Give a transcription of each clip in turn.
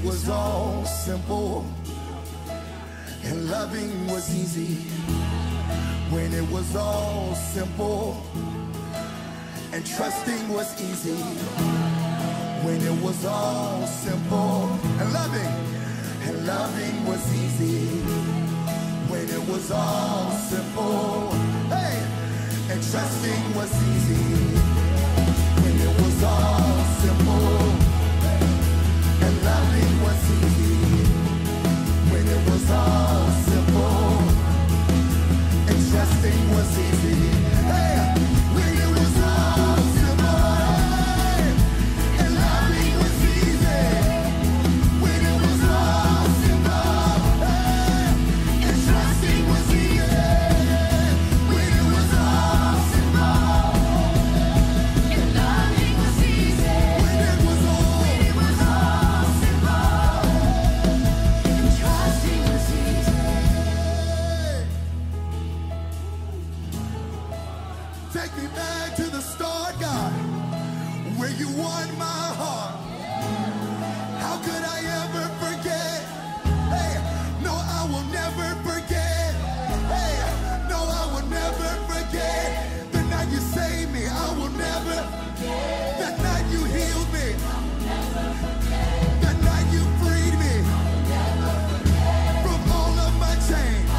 it was all simple and loving was easy. When it was all simple and trusting was easy. When it was all simple and loving was easy. When it was all simple, hey, and trusting was easy. When it was all simple and loving was easy. When it was all simple and trusting was easy. Hey, when it was all simple and loving was easy. When it was all simple and trusting was easy. When it was all simple and loving was easy. When it was all simple and trusting was easy. Take me back to the start, God, where you won my heart. How could I ever forget? Hey, no, I will never forget. Hey, no, I will never forget. The night you saved me, I will never forget. That night you healed me. That night you freed me from all of my chains.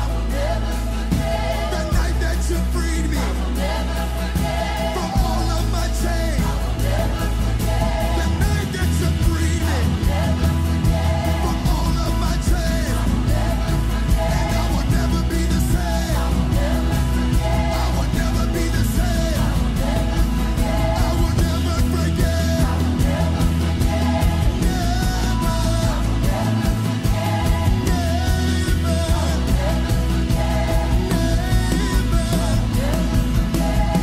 That night that you freed me from all of my chains. That night that you freed me from all of my chains. And I will never be the same. I will never be the same. I will never forget.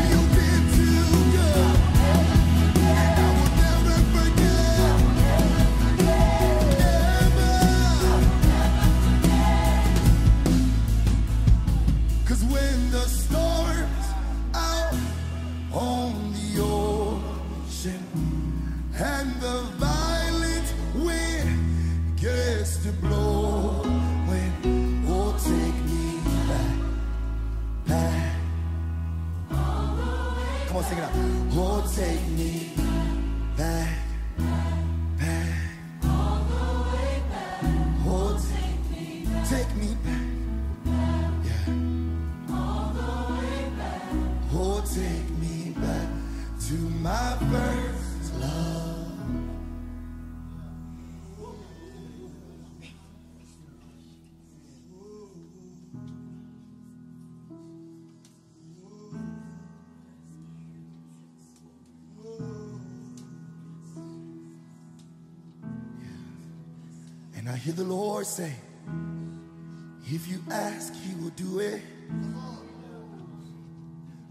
You've been too good. And I will never forget. Cause when the storm's out on the ocean and the violent wind gets to blowing, oh, take me back. Come on, sing it out. Oh, take me back. Oh, take me back. Yeah. Oh, take me back to my first love. And I hear the Lord say, if you ask, He will do it.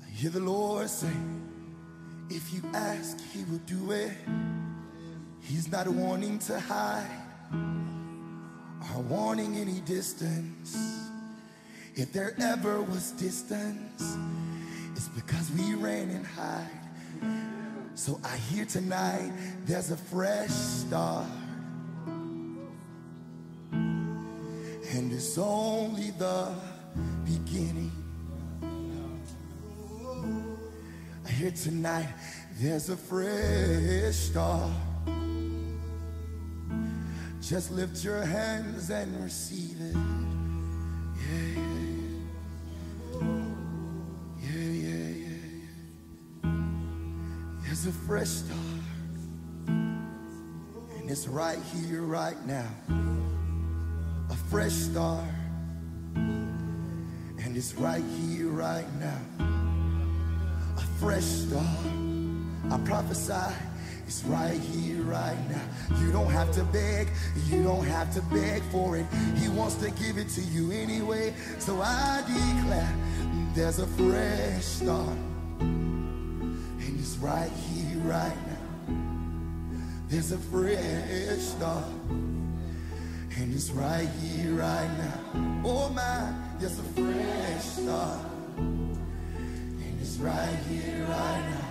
I hear the Lord say, if you ask, He will do it. He's not wanting to hide or wanting any distance. If there ever was distance, it's because we ran and hide. So I hear tonight there's a fresh start. And it's only the beginning. I hear tonight there's a fresh start. Just lift your hands and receive it. Yeah, yeah, yeah, yeah, yeah. There's a fresh start. And it's right here, right now. A fresh start, and it's right here, right now. A fresh start. I prophesy, it's right here, right now. You don't have to beg, you don't have to beg for it. He wants to give it to you anyway. So I declare, there's a fresh start, and it's right here, right now. There's a fresh start. And it's right here, right now. Oh my, there's a fresh start. And it's right here, right now.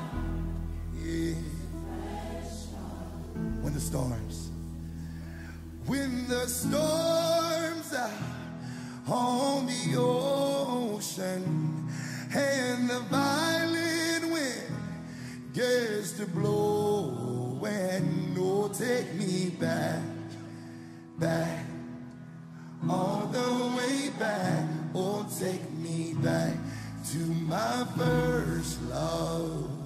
Yeah. When the storms when the storms are on the ocean and the violent wind gets to blow, and oh, take me back, back, all the way back. Oh, take me back to my first love.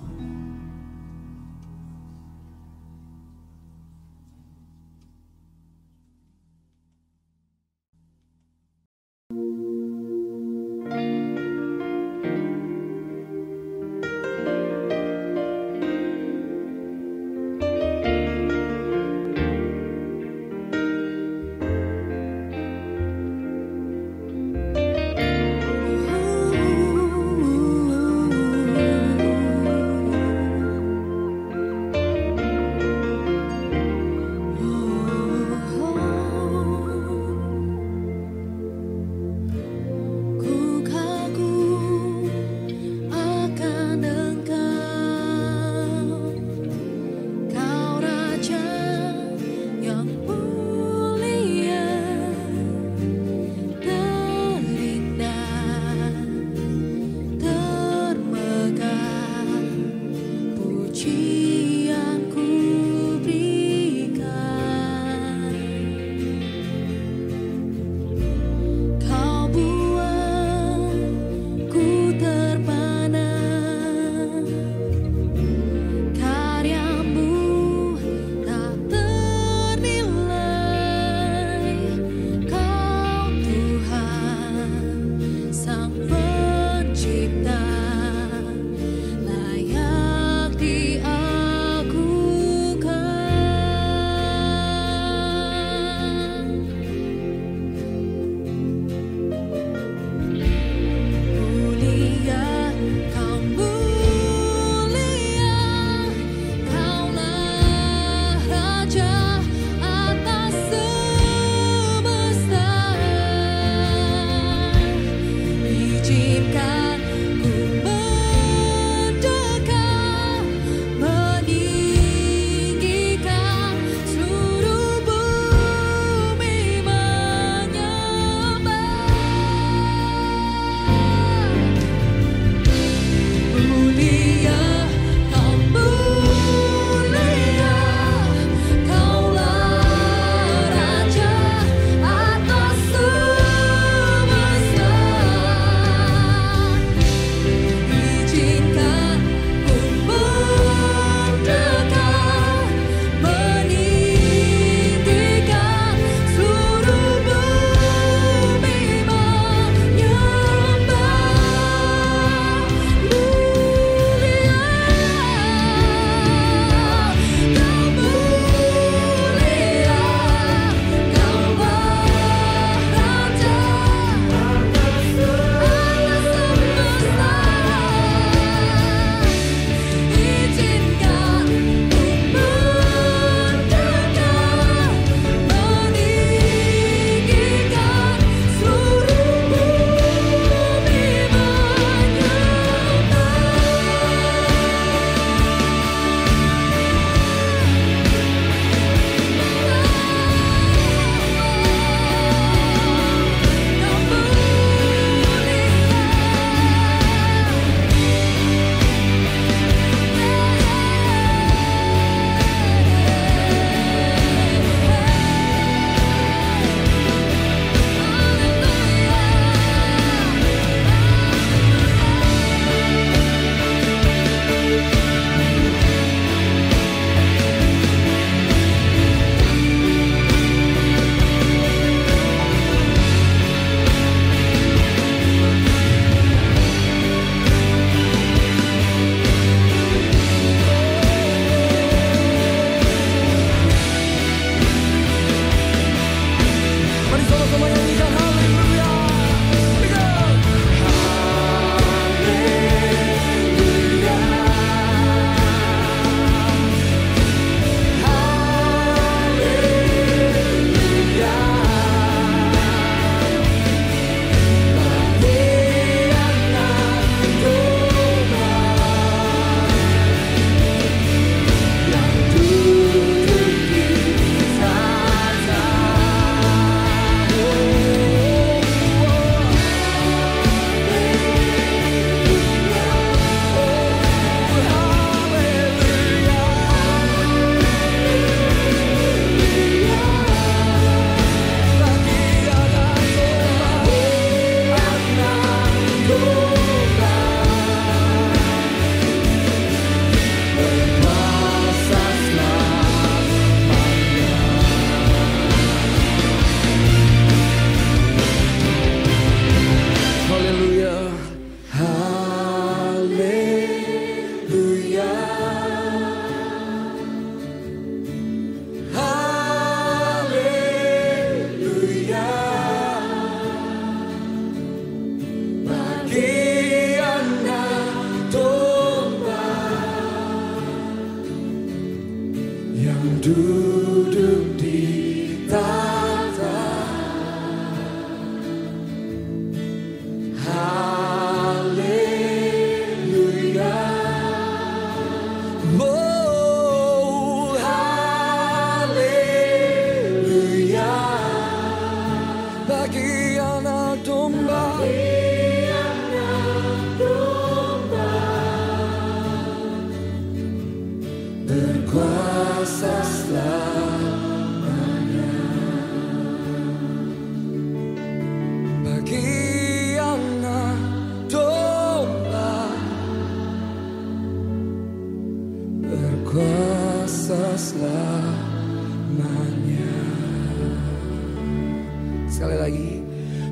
sekali lagi.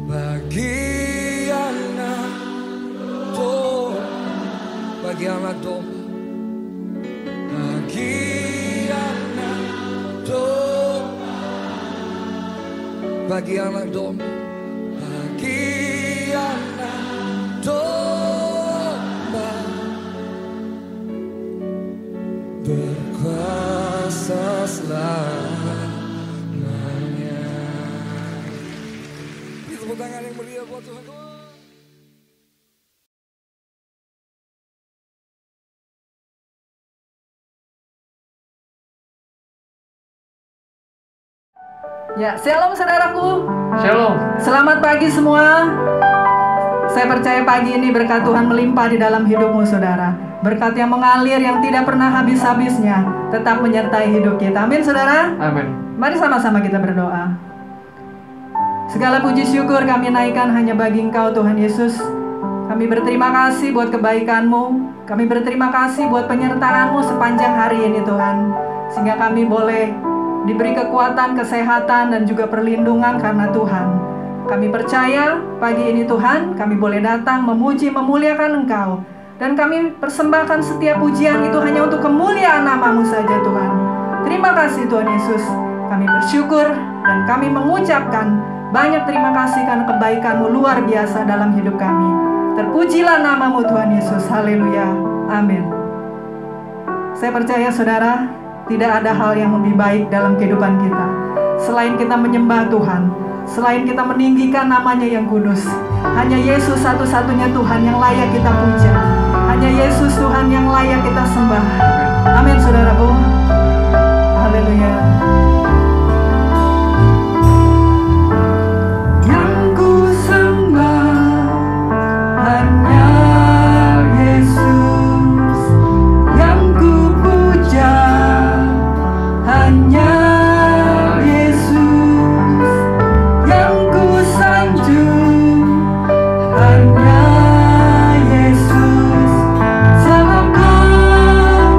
Bagi anak domba, bagi anak domba, bagi anak domba, bagi anak domba, bagi anak domba, berkuasa selamanya. Tepuk tangan yang meriah buat Tuhan. Ya, shalom saudaraku. Shalom. Selamat pagi semua. Saya percaya pagi ini berkat Tuhan melimpah di dalam hidupmu saudara. Berkat yang mengalir yang tidak pernah habis-habisnya tetap menyertai hidup kita. Amin saudara. Amin. Mari sama-sama kita berdoa. Segala puji syukur kami naikkan hanya bagi Engkau Tuhan Yesus. Kami berterima kasih buat kebaikan-Mu. Kami berterima kasih buat penyertaan-Mu sepanjang hari ini Tuhan. Sehingga kami boleh diberi kekuatan, kesehatan, dan juga perlindungan karena Tuhan. Kami percaya pagi ini Tuhan, kami boleh datang memuji, memuliakan Engkau. Dan kami persembahkan setiap pujian itu hanya untuk kemuliaan nama-Mu saja Tuhan. Terima kasih Tuhan Yesus. Kami bersyukur dan kami mengucapkan banyak terima kasih karena kebaikan-Mu luar biasa dalam hidup kami. Terpujilah nama-Mu Tuhan Yesus. Haleluya. Amin. Saya percaya saudara, tidak ada hal yang lebih baik dalam kehidupan kita selain kita menyembah Tuhan, selain kita meninggikan namanya yang kudus. Hanya Yesus satu-satunya Tuhan yang layak kita puja. Hanya Yesus Tuhan yang layak kita sembah. Amin saudaraku. Haleluya. Yang ku sembah hanya Yesus, yang ku puja hanya Yesus, yang ku sanjung hanya Yesus. Sebab Kau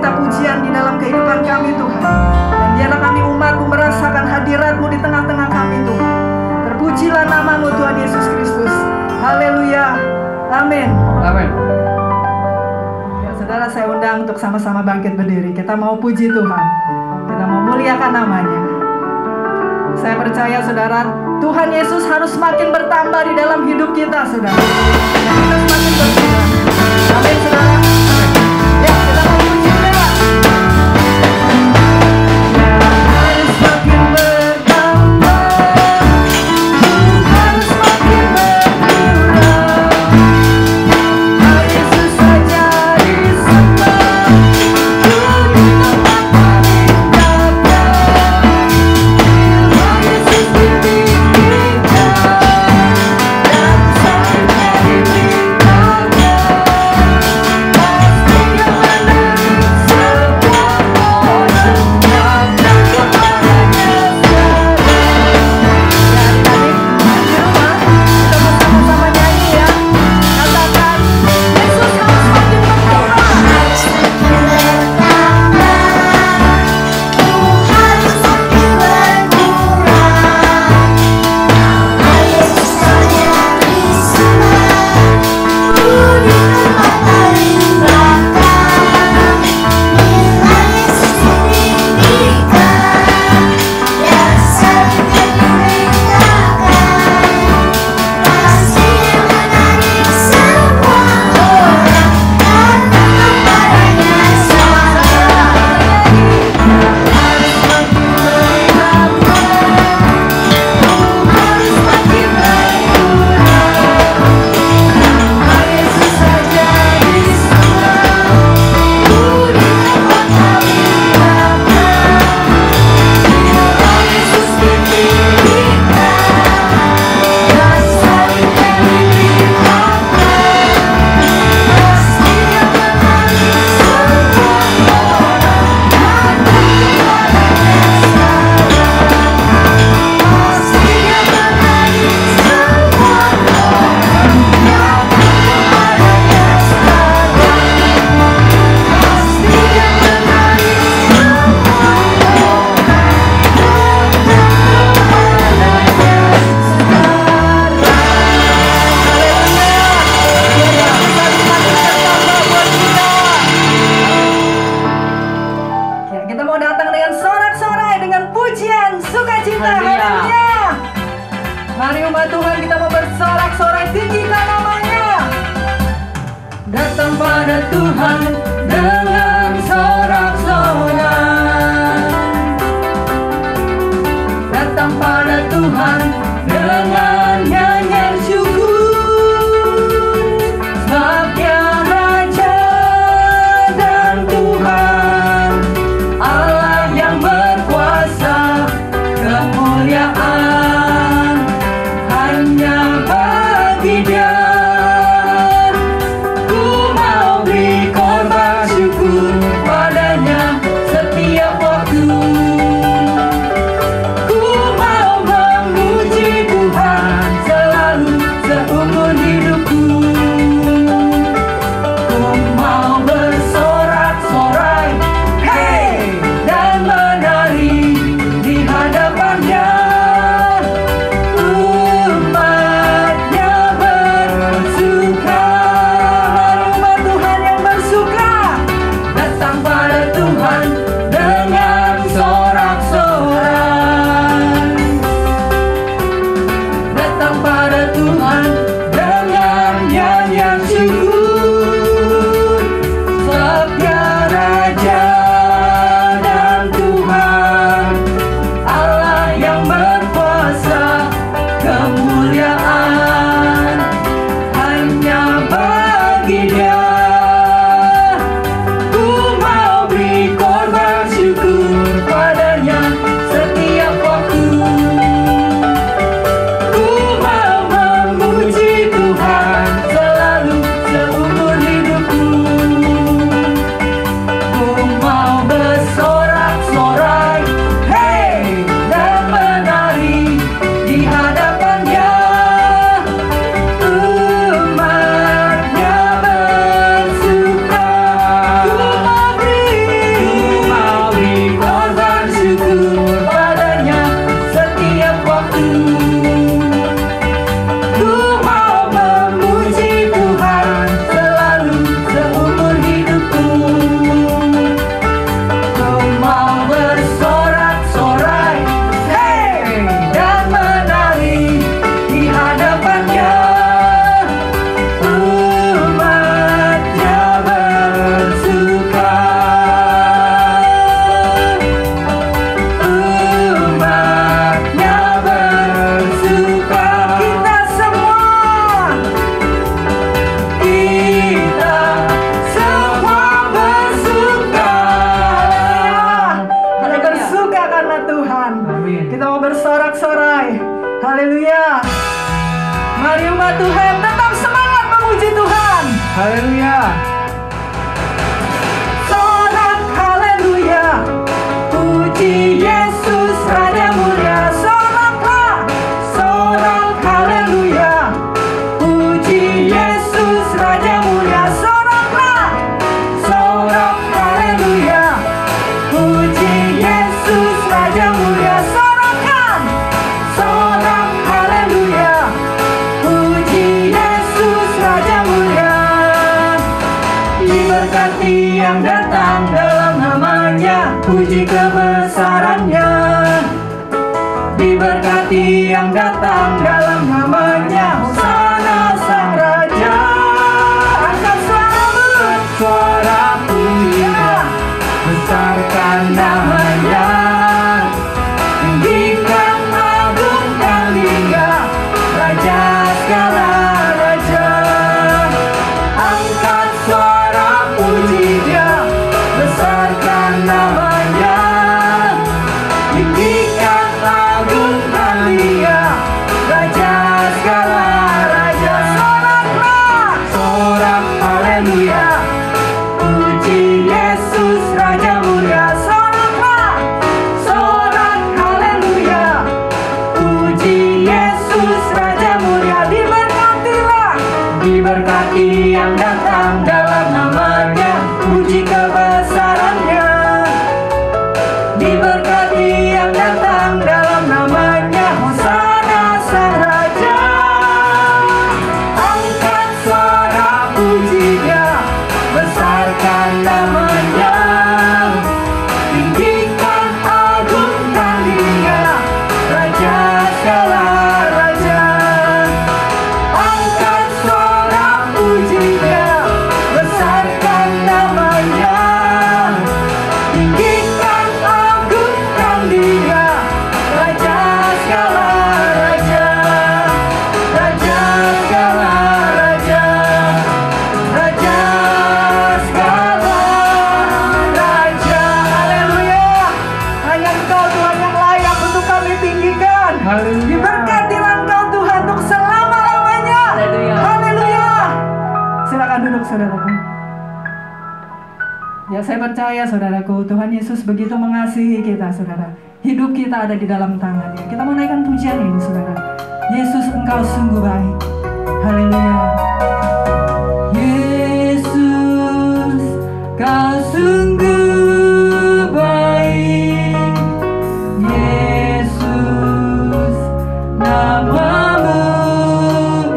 minta pujian di dalam kehidupan kami Tuhan. Dan biarlah kami umat-Mu merasakan hadirat-Mu di tengah-tengah kami Tuhan. Terpujilah nama-Mu Tuhan Yesus Kristus. Haleluya. Amin. Amin. Ya, saudara, saya undang untuk sama-sama bangkit berdiri. Kita mau puji Tuhan. Kita mau muliakan namanya. Saya percaya saudara, Tuhan Yesus harus semakin bertambah di dalam hidup kita saudara. Dan kita semakin bertumbuh. Amin saudara. Ya, kita mau puji saudara. Ya, harus semakin bertambah. Harus semakin berkurang. Yesus saja disembah. Di tempat paling dalam. Yesus ditinggikan dan salibnya ditinggalkan. Pasti yang menarik semua orang datang kepadanya sekarang. Ya, adik-adik di rumah, kita mau sama-sama nyanyi ya. Katakan, Yesus harus semakin bertambah. Harus semakin bertambah, harus semakin berkurang. Yesus saja disembah, di tempat paling belakang. Bila Yesus ditinggikan dan salibnya ditinggalkan, pasti yang menarik semua orang datang kepadanya sekarang. Harus semakin bertambah, harus semakin berkurang. Yesus saja disembah, di tempat paling belakang. Bila Yesus ditinggikan dan salibnya ditinggalkan, pasti yang menarik semua orang datang kepadanya sekarang. Pasti yang menarik semua orang datang kepadanya sekarang. Pasti yang menarik semua orang Ya, kita mau datang dengan sorak-sorai, dengan pujian, sukacita. Haleluya. Mari umat Tuhan, kita mau bersorak-sorai, tinggikan namanya. Datang pada Tuhan dengan sorak-sorai. Datang pada Tuhan dengan nyanyian syukur. Sebab Dia Raja dan Tuhan, Allah yang berkuasa, kemuliaan hanya bagi Dia. Ku mau beri korban Diberkati yang datang dalam namanya, puji kebesarannya. Diberkati yang datang dalam namanya, Hosana Sang Raja. Angkat suara pujian, besarkan namanya, tinggikan agungkan Dia, Raja segala raja. Angkat suara puji Dia, besarkan namanya, tinggikan agungkan Dia, Raja segala raja. Sorak haleluya, puji Yesus Raja mulia. Sorak haleluya, puji Yesus Raja mulia. Diberkati yang datang dalam namanya, puji kebesarannya. Diberkati yang datang dalam namanya, Hosana Sang Raja. Angkat suara puji Dia, besarkan namanya, tinggikan agungkan Dia, Raja segala raja. Angkat suara puji Dia, besarkan namanya, tinggikan agungkan Dia, Raja segala raja. Raja segala raja, Raja segala raja. Haleluya. Hanya Engkau Tuhan yang layak untuk kami tinggikan. Diberkatilah Engkau Tuhan untuk selama-lamanya. Haleluya. Silakan duduk saudaraku. Ya, saya percaya saudaraku, Tuhan Yesus begitu mengasihi kita, saudara. Hidup kita ada di dalam tangan-Nya. Kita mau naikkan pujian ini, saudara. Yesus, Engkau sungguh baik. Haleluya. Yesus, Kau sungguh baik. Yesus, nama-Mu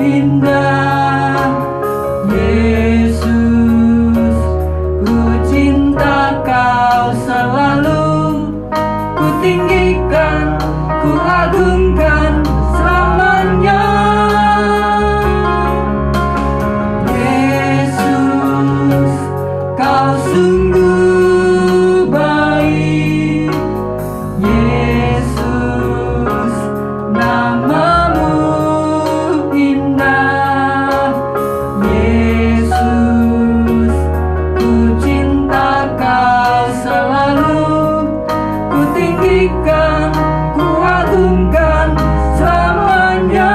indah. Yesus, ku cinta Kau selalu, ku tinggikan, ku agungkan selamanya. Yesus, Kau sungguh baik. Yesus, nama-Mu indah. Yesus, ku cinta Kau selalu, ku tinggikan, ku agungkan selamanya.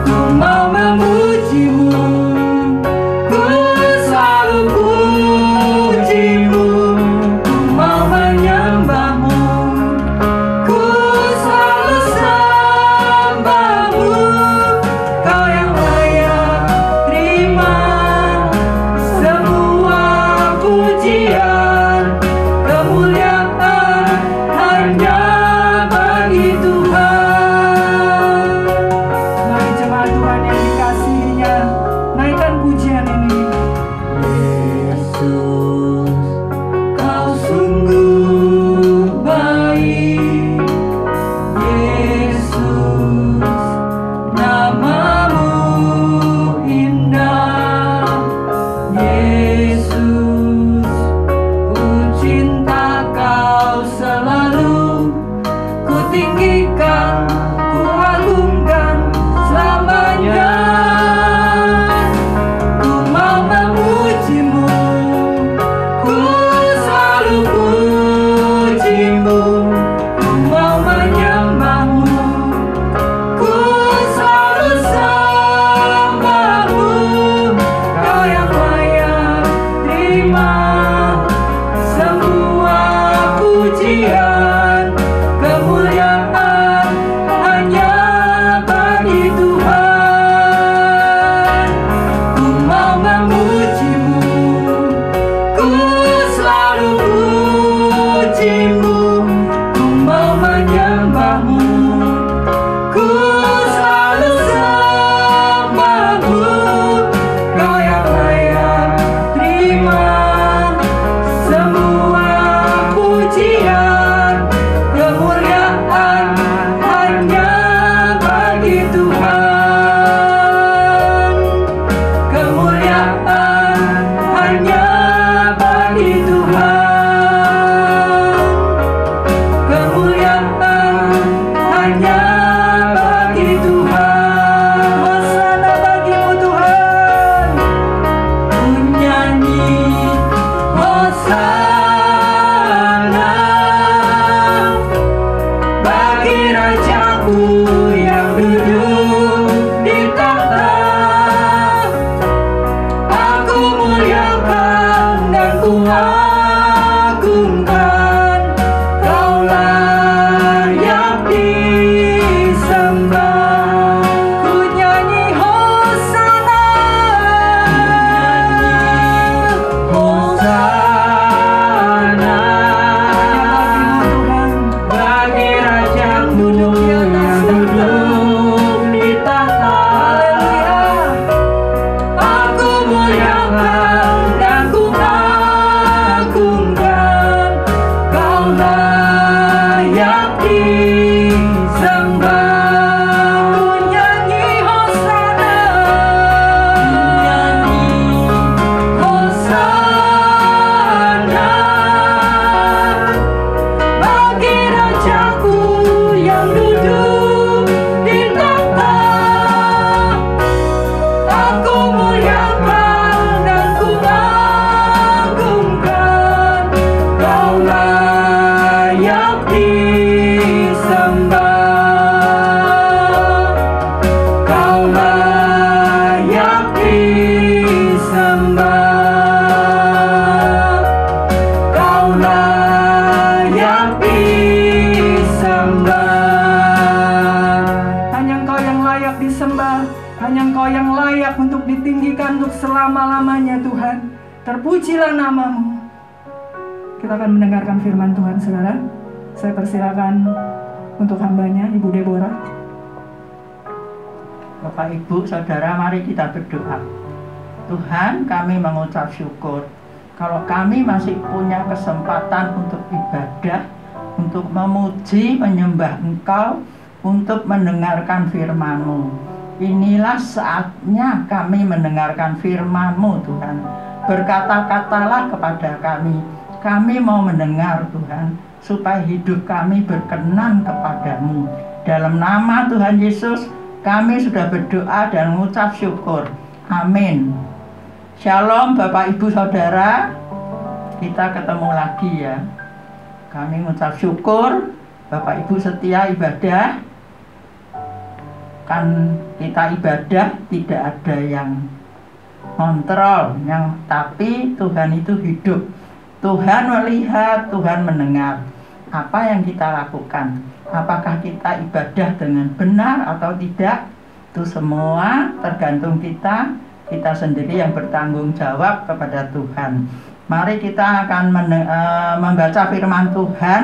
Ku mau memuji-Mu, ku selalu puji-Mu. Ku mau menyembah-Mu, ku selalu sembah-Mu. Kau yang layak terima semua pujian, kemuliaan hanya bagi Tuhan. Mari jemaat Tuhan yang dikasihinya, naikkan pujian ini. Yesus, Kau sungguh baik. Yesus, nama-Mu indah. Yesus, ku cinta Kau selalu, ku tinggikan, ku agungkan selamanya. Ku mau memuji-Mu, ku selalu puji-Mu. Ku mau menyembah-Mu, ku selalu sembah-Mu. Kau yang layak terima semua pujian, kemuliaan hanya bagi Tuhan. Ku mau memuji-Mu, ku selalu puji-Mu. Ku mau menyembah-Mu, ku selalu sembah-Mu. Kau yang layak Tuhan. Terpujilah nama-Mu. Kita akan mendengarkan firman Tuhan sekarang. Saya persilakan untuk hambanya, Ibu Deborah. Bapak, Ibu, Saudara, mari kita berdoa. Tuhan, kami mengucap syukur kalau kami masih punya kesempatan untuk ibadah, untuk memuji, menyembah Engkau, untuk mendengarkan firman-Mu. Inilah saatnya kami mendengarkan firman-Mu, Tuhan. Berkata-katalah kepada kami. Kami mau mendengar, Tuhan, supaya hidup kami berkenan kepadamu. Dalam nama Tuhan Yesus, kami sudah berdoa dan mengucap syukur. Amin. Shalom Bapak Ibu Saudara. Kita ketemu lagi ya. Kami mengucap syukur Bapak Ibu setia ibadah. Kan kita ibadah tidak ada yang kontrol, tapi Tuhan itu hidup. Tuhan melihat, Tuhan mendengar apa yang kita lakukan. Apakah kita ibadah dengan benar atau tidak, itu semua tergantung kita sendiri yang bertanggung jawab kepada Tuhan. Mari kita akan membaca firman Tuhan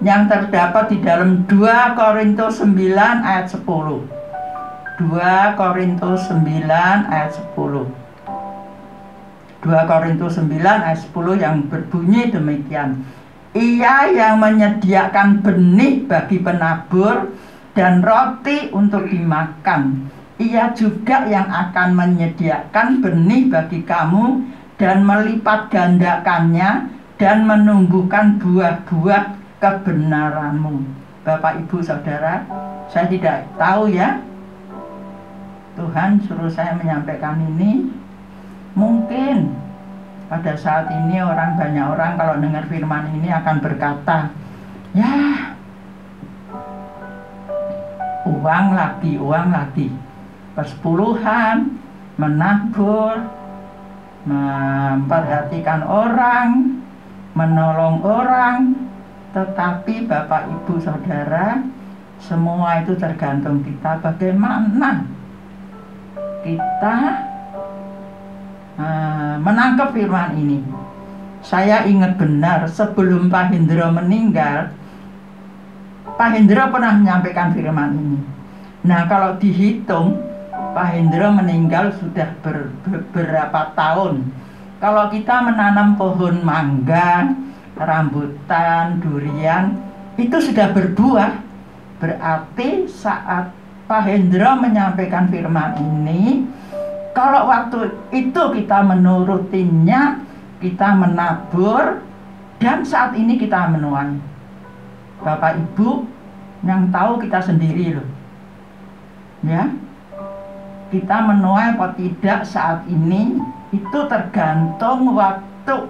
yang terdapat di dalam 2 Korintus 9 ayat 10. 2 Korintus 9 ayat 10. 2 Korintus 9 ayat 10 yang berbunyi demikian. Ia yang menyediakan benih bagi penabur dan roti untuk dimakan. Ia juga yang akan menyediakan benih bagi kamu dan melipat gandakannya dan menumbuhkan buah-buah kebenaranmu. Bapak, Ibu, Saudara, saya tidak tahu ya, Tuhan suruh saya menyampaikan ini. Mungkin pada saat ini banyak orang kalau dengar firman ini akan berkata, ya uang lagi, persepuluhan, menabur, memperhatikan orang, menolong orang. Tetapi Bapak, Ibu, Saudara, semua itu tergantung kita bagaimana kita menangkap firman ini. Saya ingat benar sebelum Pak Hendro meninggal, Pak Hendro pernah menyampaikan firman ini. Nah, kalau dihitung, Pak Hendro meninggal sudah beberapa tahun. Kalau kita menanam pohon mangga, rambutan, durian, itu sudah berbuah. Berarti saat Pak Hendro menyampaikan firman ini, kalau waktu itu kita menurutinya, kita menabur, dan saat ini kita menuai. Bapak Ibu yang tahu kita sendiri loh. Ya. Kita menuai atau tidak saat ini itu tergantung waktu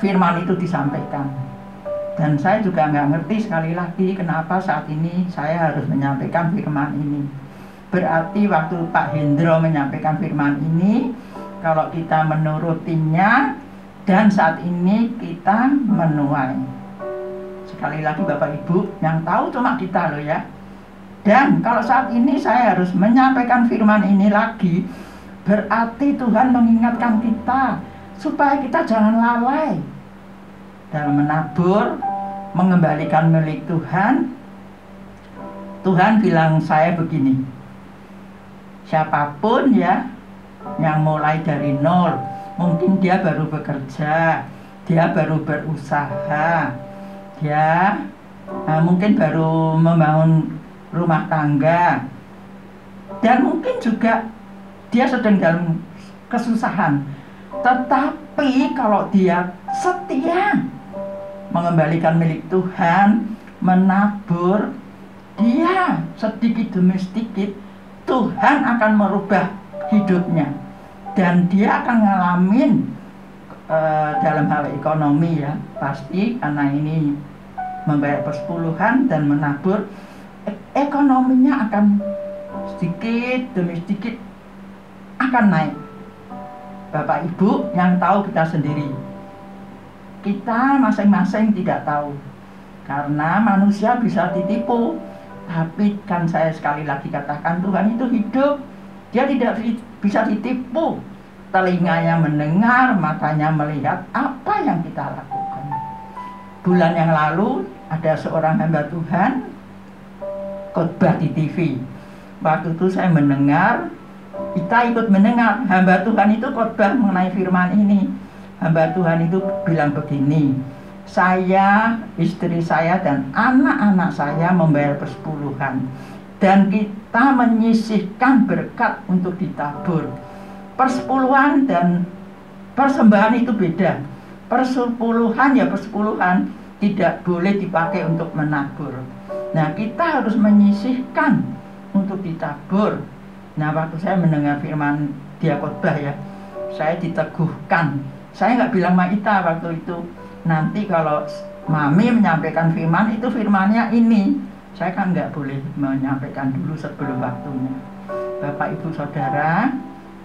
firman itu disampaikan. Dan saya juga nggak ngerti sekali lagi kenapa saat ini saya harus menyampaikan firman ini. Berarti waktu Pak Hendro menyampaikan firman ini, kalau kita menurutinya dan saat ini kita menuai. Sekali lagi Bapak Ibu, yang tahu cuma kita loh ya. Dan kalau saat ini saya harus menyampaikan firman ini lagi, berarti Tuhan mengingatkan kita supaya kita jangan lalai dalam menabur, mengembalikan milik Tuhan. Tuhan bilang saya begini, siapapun ya yang mulai dari nol, mungkin dia baru bekerja, dia baru berusaha, dia mungkin baru membangun rumah tangga, dan mungkin juga dia sedang dalam kesusahan. Tetapi kalau dia setia mengembalikan milik Tuhan, menabur, dia sedikit demi sedikit Tuhan akan merubah hidupnya, dan dia akan ngalamin dalam hal ekonomi ya, pasti karena ini membayar persepuluhan dan menabur, ekonominya akan sedikit demi sedikit akan naik. Bapak Ibu yang tahu kita sendiri, kita masing-masing tidak tahu, karena manusia bisa ditipu. Tapi kan saya sekali lagi katakan, Tuhan itu hidup, dia tidak bisa ditipu. telinganya mendengar, matanya melihat apa yang kita lakukan. Bulan yang lalu ada seorang hamba Tuhan khotbah di TV. Waktu itu saya mendengar, kita ikut mendengar, hamba Tuhan itu khotbah mengenai firman ini. Hamba Tuhan itu bilang begini, saya, istri saya, dan anak-anak saya membayar persepuluhan, dan kita menyisihkan berkat untuk ditabur. Persepuluhan dan persembahan itu beda. Persepuluhan ya persepuluhan, tidak boleh dipakai untuk menabur. Nah, kita harus menyisihkan untuk ditabur. Nah, waktu saya mendengar firman dia khotbah ya, saya diteguhkan. Saya nggak bilang Maita waktu itu, nanti kalau Mami menyampaikan firman, itu firmannya ini. Saya kan nggak boleh menyampaikan dulu sebelum waktunya. Bapak Ibu Saudara,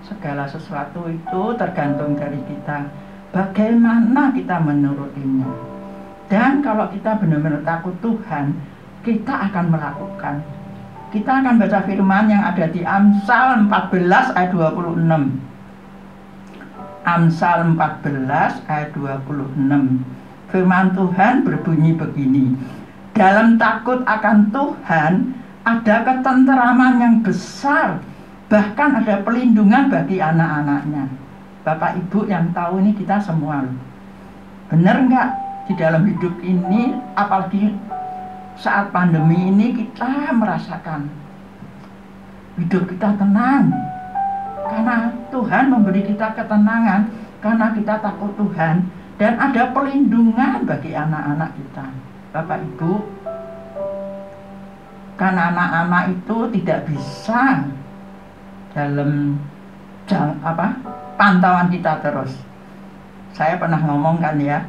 segala sesuatu itu tergantung dari kita, bagaimana kita menurutinya. Dan kalau kita benar-benar takut Tuhan, kita akan melakukan. Kita akan baca firman yang ada di Amsal 14 ayat 26. Amsal 14 ayat 26. Firman Tuhan berbunyi begini, dalam takut akan Tuhan ada ketenteraman yang besar, bahkan ada pelindungan bagi anak-anaknya. Bapak Ibu yang tahu ini kita semua loh. Benar nggak? Di dalam hidup ini, apalagi saat pandemi ini, kita merasakan hidup kita tenang karena Tuhan memberi kita ketenangan, karena kita takut Tuhan, dan ada pelindungan bagi anak-anak kita. Bapak Ibu, karena anak-anak itu tidak bisa dalam pantauan kita terus. Saya pernah ngomongkan ya,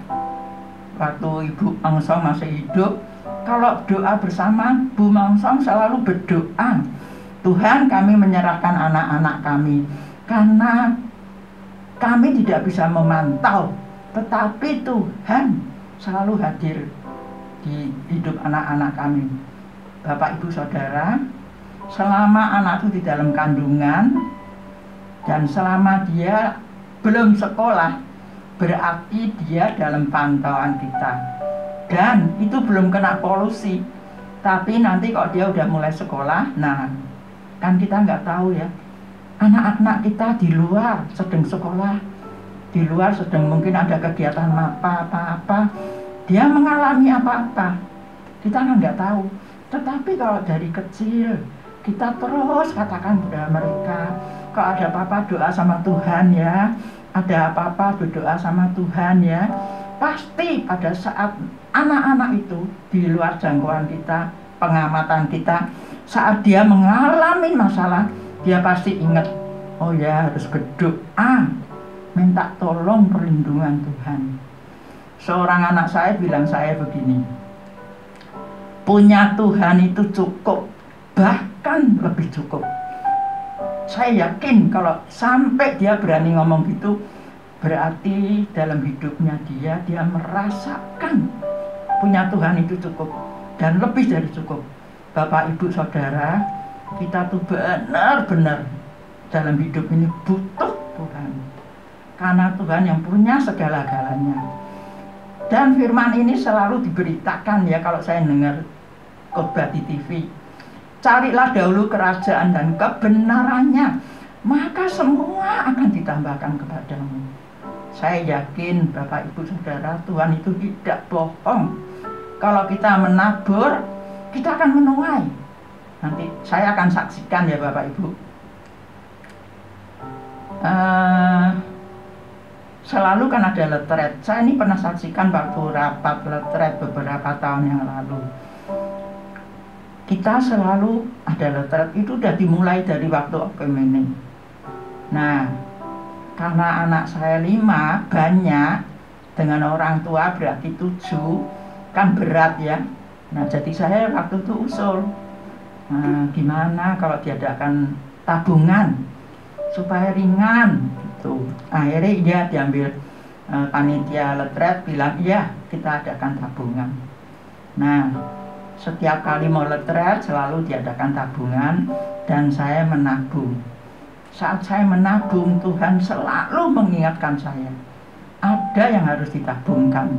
waktu Ibu Mangsong masih hidup, kalau doa bersama, Bu Mangsong selalu berdoa, Tuhan, kami menyerahkan anak-anak kami, karena kami tidak bisa memantau, tetapi Tuhan selalu hadir di hidup anak-anak kami. Bapak Ibu Saudara, selama anak itu di dalam kandungan dan selama dia belum sekolah, berarti dia dalam pantauan kita, dan itu belum kena polusi. Tapi nanti kalau dia udah mulai sekolah, nah kan kita nggak tahu ya, anak-anak kita di luar sedang sekolah, di luar sedang mungkin ada kegiatan apa-apa, dia mengalami apa-apa, kita kan nggak tahu. Tetapi kalau dari kecil kita terus katakan kepada mereka, kalau ada apa-apa doa sama Tuhan ya, ada apa-apa berdoa sama Tuhan ya. Pasti pada saat anak-anak itu di luar jangkauan kita, pengamatan kita, saat dia mengalami masalah, dia pasti ingat, oh ya harus berdoa, minta tolong perlindungan Tuhan. Seorang anak saya bilang saya begini, punya Tuhan itu cukup, bahkan lebih cukup. Saya yakin kalau sampai dia berani ngomong gitu, berarti dalam hidupnya dia merasakan punya Tuhan itu cukup dan lebih dari cukup. Bapak Ibu Saudara, kita tuh benar-benar dalam hidup ini butuh Tuhan, karena Tuhan yang punya segala-galanya. Dan firman ini selalu diberitakan ya, kalau saya dengar khotbah di TV, carilah dahulu kerajaan dan kebenarannya, maka semua akan ditambahkan kepadamu. Saya yakin Bapak Ibu Saudara, Tuhan itu tidak bohong. Kalau kita menabur, kita akan menuai. Nanti saya akan saksikan ya Bapak Ibu. Selalu kan ada letret. Saya ini pernah saksikan waktu rapat letret beberapa tahun yang lalu. Kita selalu ada letret, itu udah dimulai dari waktu Okemene. Nah, karena anak saya 5 banyak, dengan orang tua berarti 7, kan berat ya. Nah, jadi saya waktu itu usul, gimana kalau diadakan tabungan supaya ringan gitu. Akhirnya dia diambil panitia letret, bilang iya kita adakan tabungan. Nah, setiap kali mau letret selalu diadakan tabungan dan saya menabung. saat saya menabung, Tuhan selalu mengingatkan saya, ada yang harus ditabungkan,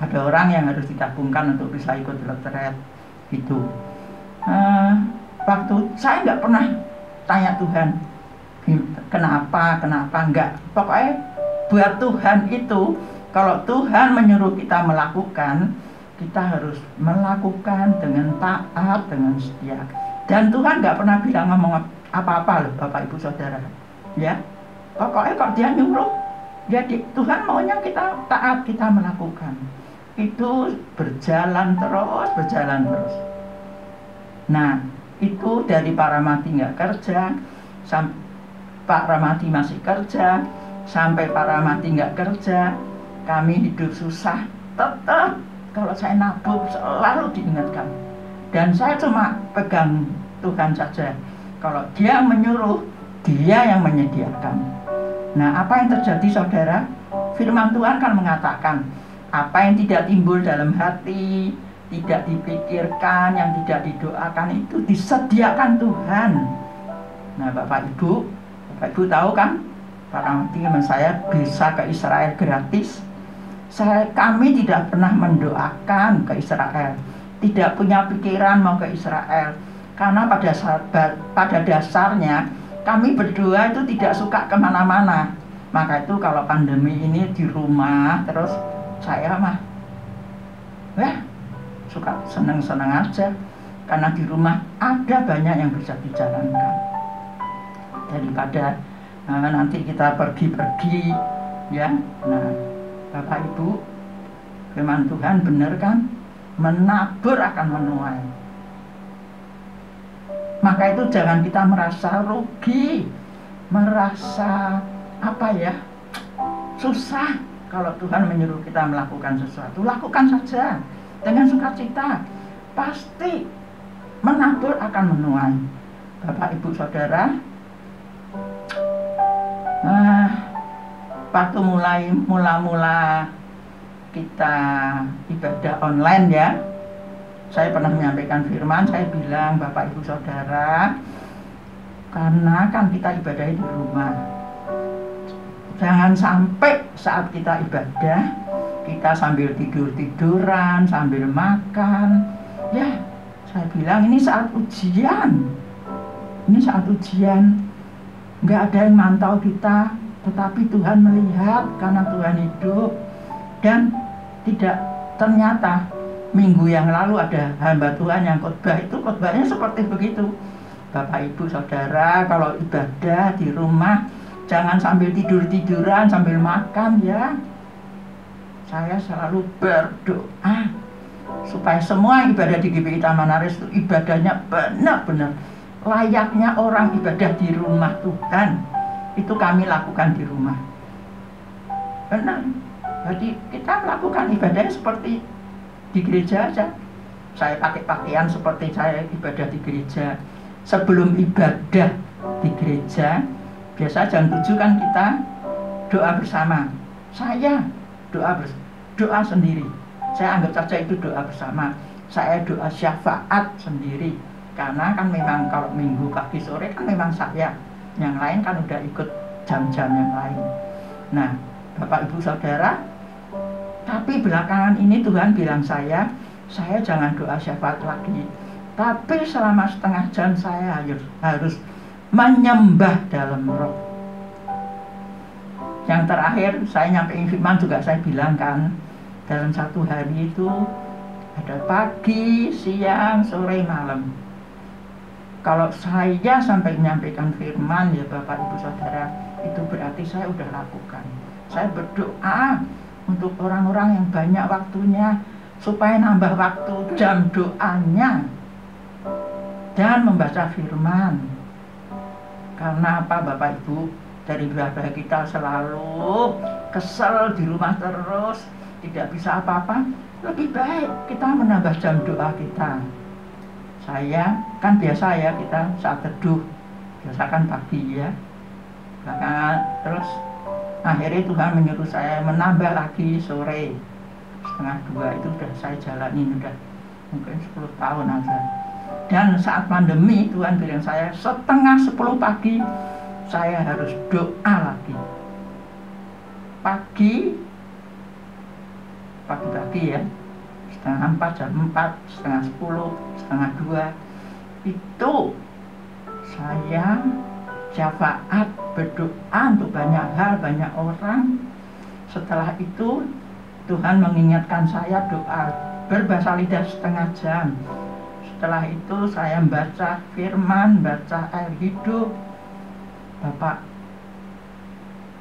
ada orang yang harus ditabungkan untuk bisa ikut retret gitu. Waktu saya nggak pernah tanya Tuhan kenapa enggak, pokoknya buat Tuhan itu kalau Tuhan menyuruh kita melakukan, kita harus melakukan dengan taat, dengan setia. Dan Tuhan nggak pernah bilang ngomong apa-apa loh Bapak Ibu Saudara, ya. Pokoknya kalau Dia nyuruh, jadi Tuhan maunya kita taat, kita melakukan. Itu berjalan terus. Nah, itu dari Pak Ramadi nggak kerja, sampai Pak Ramadi masih kerja, sampai Pak Ramadi nggak kerja, kami hidup susah, tetap kalau saya nabung selalu diingatkan. Dan saya cuma pegang Tuhan saja. Kalau Dia menyuruh, Dia yang menyediakan. Nah, apa yang terjadi saudara? Firman Tuhan kan mengatakan, apa yang tidak timbul dalam hati, tidak dipikirkan, yang tidak didoakan itu disediakan Tuhan. Nah, Bapak Ibu tahu kan, para teman saya bisa ke Israel gratis. Kami tidak pernah mendoakan ke Israel, tidak punya pikiran mau ke Israel, karena pada dasarnya kami berdua itu tidak suka kemana-mana. Maka itu kalau pandemi ini di rumah terus, saya mah suka seneng-seneng aja, karena di rumah ada banyak yang bisa dijalankan daripada nanti kita pergi-pergi, ya. Nah, Bapak Ibu, firman Tuhan benar kan, menabur akan menuai. Maka itu jangan kita merasa rugi, merasa susah. Kalau Tuhan menyuruh kita melakukan sesuatu, lakukan saja dengan sukacita, pasti menabur akan menuai. Bapak Ibu Saudara, waktu mula-mula kita ibadah online, ya, saya pernah menyampaikan firman, saya bilang, Bapak Ibu Saudara, karena kan kita ibadah di rumah, jangan sampai saat kita ibadah kita sambil tidur-tiduran, sambil makan, ya. Saya bilang ini saat ujian, nggak ada yang mantau kita, tetapi Tuhan melihat karena Tuhan hidup. Dan tidak, ternyata minggu yang lalu ada hamba Tuhan yang khotbah, itu khotbahnya seperti begitu. Bapak Ibu Saudara, kalau ibadah di rumah jangan sambil tidur-tiduran, sambil makan, ya. Saya selalu berdoa supaya semua ibadah di GPI Taman Aris itu ibadahnya benar-benar layaknya orang ibadah di rumah Tuhan. Itu kami lakukan di rumah. Benar. Jadi kita melakukan ibadahnya seperti di gereja aja. Saya pakai pakaian seperti saya ibadah di gereja. Sebelum ibadah di gereja, biasa jam 7 kan kita doa bersama. Saya doa sendiri. Saya anggap saja itu doa bersama. Saya doa syafaat sendiri. Karena kan memang kalau minggu pagi sore kan memang saya. Yang lain kan udah ikut jam-jam yang lain. Nah, Bapak Ibu Saudara, tapi belakangan ini Tuhan bilang saya jangan doa syafaat lagi. Tapi selama setengah jam saya harus menyembah dalam roh. Yang terakhir saya nyampein firman juga saya bilang kan, dalam satu hari itu ada pagi, siang, sore, malam. Kalau saya sampai menyampaikan firman, ya Bapak Ibu Saudara, itu berarti saya udah lakukan. Saya berdoa untuk orang-orang yang banyak waktunya, supaya nambah waktu jam doanya dan membaca firman. Karena apa Bapak Ibu? Dari ibadah kita selalu kesel di rumah terus, tidak bisa apa-apa. Lebih baik kita menambah jam doa kita. Saya kan biasa ya, kita saat teduh biasakan pagi, ya. Terus akhirnya Tuhan menyuruh saya menambah lagi sore 1:30. Itu sudah saya jalanin udah mungkin 10 tahun aja. Dan saat pandemi Tuhan bilang saya 9:30 pagi saya harus doa lagi. Pagi-pagi ya, 3:30, jam 4, 3:30, 1:30, itu saya syafaat berdoa untuk banyak hal, banyak orang. Setelah itu Tuhan mengingatkan saya doa berbahasa lidah 1/2 jam. Setelah itu saya membaca firman, baca air hidup.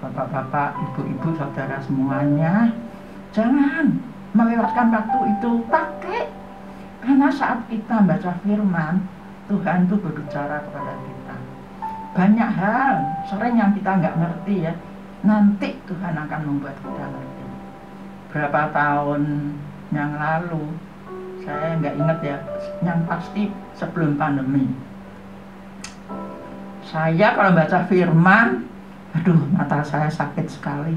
Bapak-bapak, ibu-ibu, saudara semuanya, jangan melewatkan waktu itu, pakai. Karena saat kita baca firman, Tuhan itu berbicara kepada kita. Banyak hal, sering yang kita nggak ngerti ya. Nanti Tuhan akan membuat kita ngerti. Berapa tahun yang lalu, saya nggak ingat ya, yang pasti sebelum pandemi. Saya kalau baca firman, aduh, mata saya sakit sekali.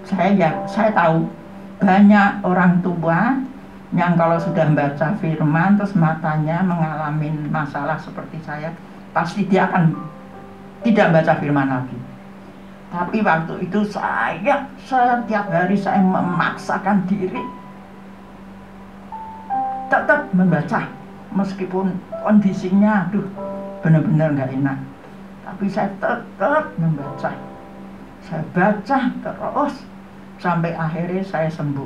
Saya tahu banyak orang tua yang kalau sudah membaca firman terus matanya mengalami masalah seperti saya, pasti dia akan tidak baca firman lagi. Tapi waktu itu saya setiap hari saya memaksakan diri tetap membaca, meskipun kondisinya aduh benar-benar nggak enak, tapi saya tetap membaca. Saya baca terus sampai akhirnya saya sembuh.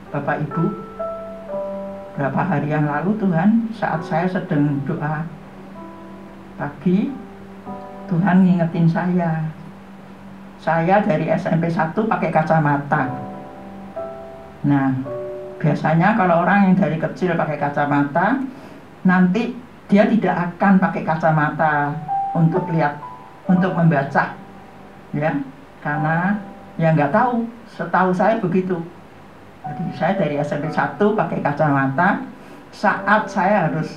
Bapak Ibu, berapa hari yang lalu Tuhan, saat saya sedang doa pagi, Tuhan ngingetin saya. Saya dari SMP 1 pakai kacamata. Nah, biasanya kalau orang yang dari kecil pakai kacamata, nanti dia tidak akan pakai kacamata untuk lihat, untuk membaca, ya, karena ya nggak tahu. Setahu saya begitu. Jadi saya dari SMP 1 pakai kacamata. Saat saya harus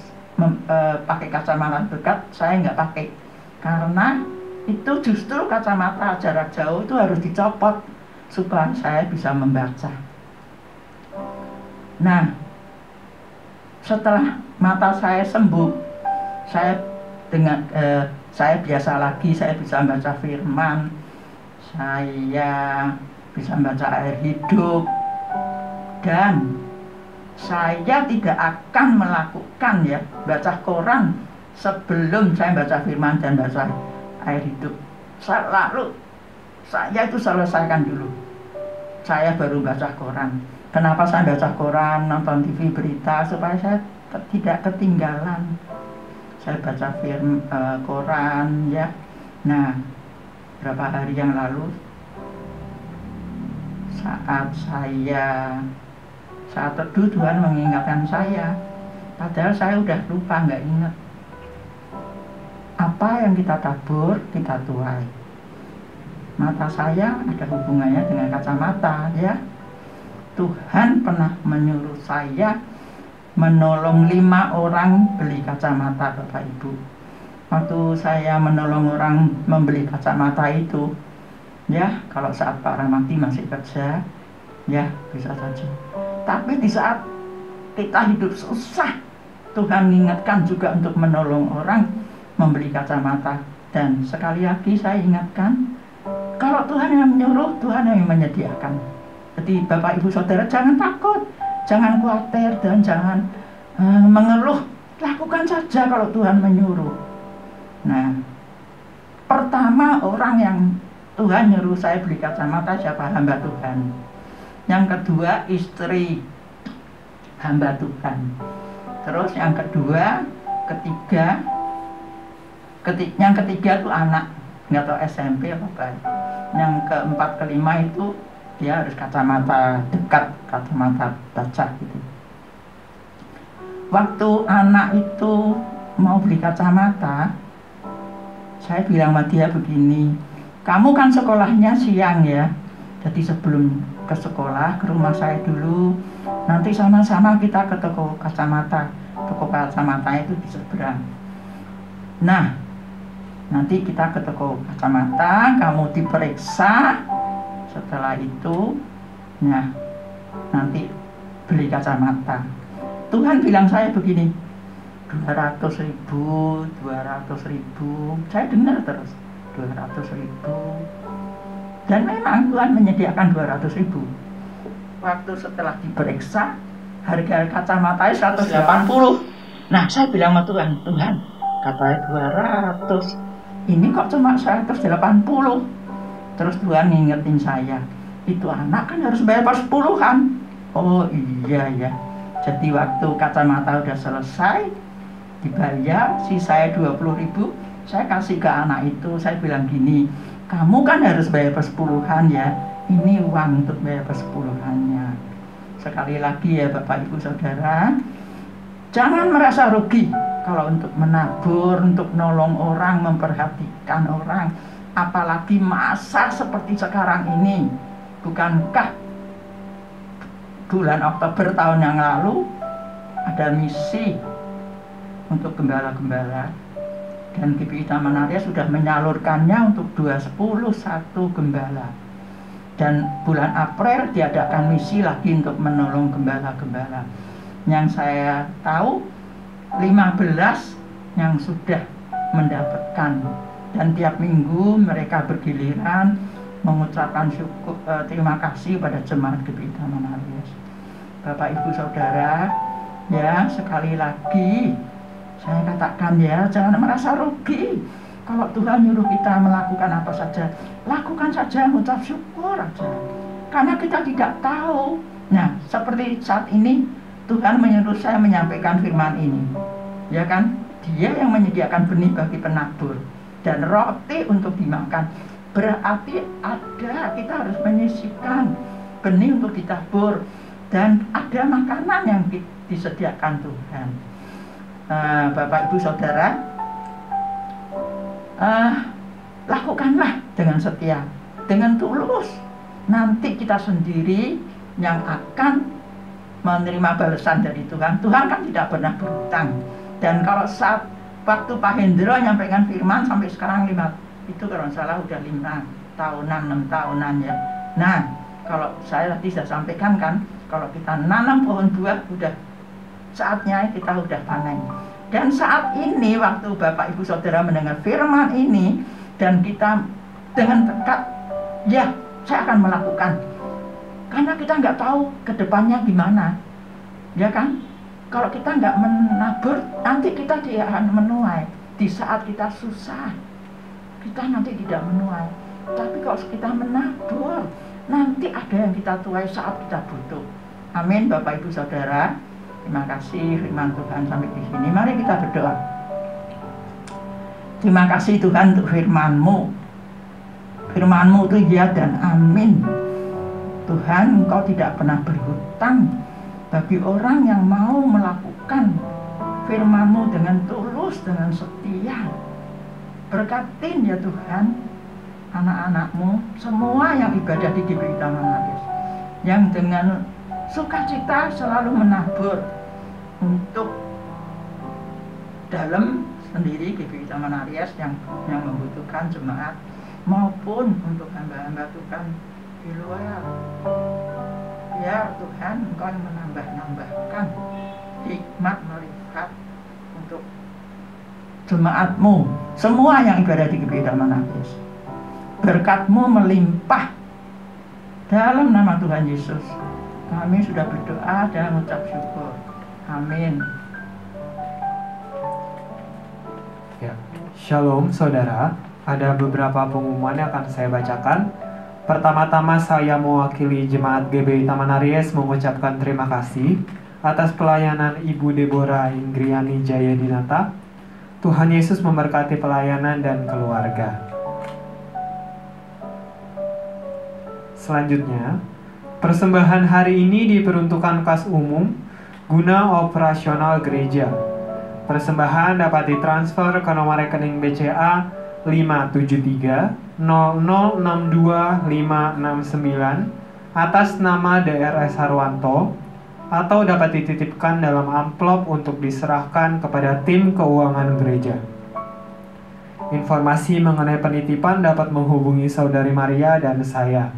pakai kacamata dekat, saya nggak pakai, karena itu justru kacamata jarak jauh itu harus dicopot supaya saya bisa membaca. Nah, setelah mata saya sembuh, saya biasa lagi, saya bisa membaca firman, saya bisa membaca air hidup, dan saya tidak akan melakukan ya baca koran sebelum saya baca firman dan baca air hidup. Saya itu selesaikan dulu, saya baru baca koran. Kenapa saya baca koran, nonton TV berita, supaya saya tidak ketinggalan. Saya baca koran ya. Nah, berapa hari yang lalu saat teduh, Tuhan mengingatkan saya, padahal saya udah lupa, nggak ingat. Apa yang kita tabur, kita tuai. Mata saya ada hubungannya dengan kacamata ya. Tuhan pernah menyuruh saya menolong 5 orang beli kacamata, Bapak Ibu. Waktu saya menolong orang membeli kacamata itu, ya, kalau saat Pak Ramati masih kerja, ya bisa saja. Tapi di saat kita hidup susah, Tuhan mengingatkan juga untuk menolong orang membeli kacamata. Dan sekali lagi saya ingatkan, kalau Tuhan yang menyuruh, Tuhan yang menyediakan. Jadi Bapak Ibu Saudara, jangan takut, jangan khawatir, dan jangan mengeluh. Lakukan saja kalau Tuhan menyuruh. Nah, pertama orang yang Tuhan nyuruh saya beli kacamata siapa? Hamba Tuhan. Yang kedua istri hamba Tuhan. Terus yang kedua, yang ketiga itu anak, nggak tahu SMP apa apa. Yang keempat, kelima itu dia harus kacamata dekat, kacamata baca gitu. Waktu anak itu mau beli kacamata, saya bilang sama dia begini, kamu kan sekolahnya siang ya, jadi sebelum ke sekolah ke rumah saya dulu, nanti sama-sama kita ke toko kacamata. Toko kacamata itu di seberang. Nah, nanti kita ke toko kacamata, kamu diperiksa, setelah itu nah nanti beli kacamata. Tuhan bilang saya begini, 200.000, 200.000. Saya dengar terus 200.000. Dan memang Tuhan menyediakan 200.000. Waktu setelah diperiksa, harga kacamata 180. Nah, saya bilang sama Tuhan, Tuhan, katanya 200. Ini kok cuma 180. Terus Tuhan ngingetin saya, itu anak kan harus bayar per 10-an. Oh iya ya. Jadi waktu kacamata udah selesai, dibayar, sisa 20.000, saya kasih ke anak itu. Saya bilang gini, kamu kan harus bayar per 10-an ya, ini uang untuk bayar per 10-annya. Sekali lagi ya Bapak Ibu Saudara, jangan merasa rugi kalau untuk menabur, untuk nolong orang, memperhatikan orang. Apalagi masa seperti sekarang ini. Bukankah bulan Oktober tahun yang lalu ada misi untuk gembala-gembala, dan GPI Taman Arya sudah menyalurkannya untuk 1 gembala, dan bulan April diadakan misi lagi untuk menolong gembala-gembala. Yang saya tahu 15 yang sudah mendapatkan, dan tiap minggu mereka bergiliran mengucapkan syukur, terima kasih pada jemaat GPI Taman Arya. Bapak Ibu Saudara, ya sekali lagi saya katakan ya, jangan merasa rugi. Kalau Tuhan nyuruh kita melakukan apa saja, lakukan saja, mengucap syukur aja. Karena kita tidak tahu. Nah, seperti saat ini Tuhan menyuruh saya menyampaikan firman ini. Ya kan? Dia yang menyediakan benih bagi penabur dan roti untuk dimakan. Berarti kita harus menyisihkan benih untuk ditabur, dan ada makanan yang disediakan Tuhan. Bapak Ibu Saudara, lakukanlah dengan setia, dengan tulus. Nanti kita sendiri yang akan menerima balasan dari Tuhan. Tuhan kan tidak pernah berhutang. Dan kalau saat waktu Pak Hendro nyampaikan firman sampai sekarang 5, itu kalau salah udah 5 tahunan, 6 tahunan ya. Nah, kalau saya tadi sudah sampaikan kan, kalau kita nanam pohon buah, udah saatnya kita udah panen. Dan saat ini waktu Bapak Ibu Saudara mendengar firman ini, dan kita dengan tekad, ya saya akan melakukan. Karena kita nggak tahu ke depannya gimana, ya kan? Kalau kita nggak menabur, nanti kita tidak akan menuai. Di saat kita susah, kita nanti tidak menuai. Tapi kalau kita menabur, nanti ada yang kita tuai saat kita butuh. Amin, Bapak Ibu Saudara. Terima kasih firman Tuhan sampai di sini. Mari kita berdoa. Terima kasih Tuhan untuk firman-Mu. Firman-Mu itu ya dan amin. Tuhan, Engkau tidak pernah berhutang bagi orang yang mau melakukan firman-Mu dengan tulus, dengan setia. Berkatin ya Tuhan anak-anak-Mu semua yang ibadah di GPI Taman Arya, yang dengan sukacita selalu menabur untuk dalam sendiri GPI Taman Arya yang membutuhkan jemaat, maupun untuk hamba-hamba Tuhan di luar. Biar Tuhan Engkau yang menambah-nambahkan hikmat melihat untuk jemaat-Mu semua yang ibadah di GPI Taman Arya. Berkat-Mu melimpah. Dalam nama Tuhan Yesus kami sudah berdoa dan mengucap syukur. Amin. Ya, Shalom saudara. Ada beberapa pengumuman yang akan saya bacakan. Pertama-tama saya mewakili jemaat GBI Taman Aries mengucapkan terima kasih atas pelayanan Ibu Deborah Inggriani Jayadinata. Tuhan Yesus memberkati pelayanan dan keluarga. Selanjutnya, persembahan hari ini diperuntukkan kas umum guna operasional gereja. Persembahan dapat ditransfer ke nomor rekening BCA 573-0062-569 atas nama DRS Harwanto, atau dapat dititipkan dalam amplop untuk diserahkan kepada tim keuangan gereja. Informasi mengenai penitipan dapat menghubungi Saudari Maria dan saya.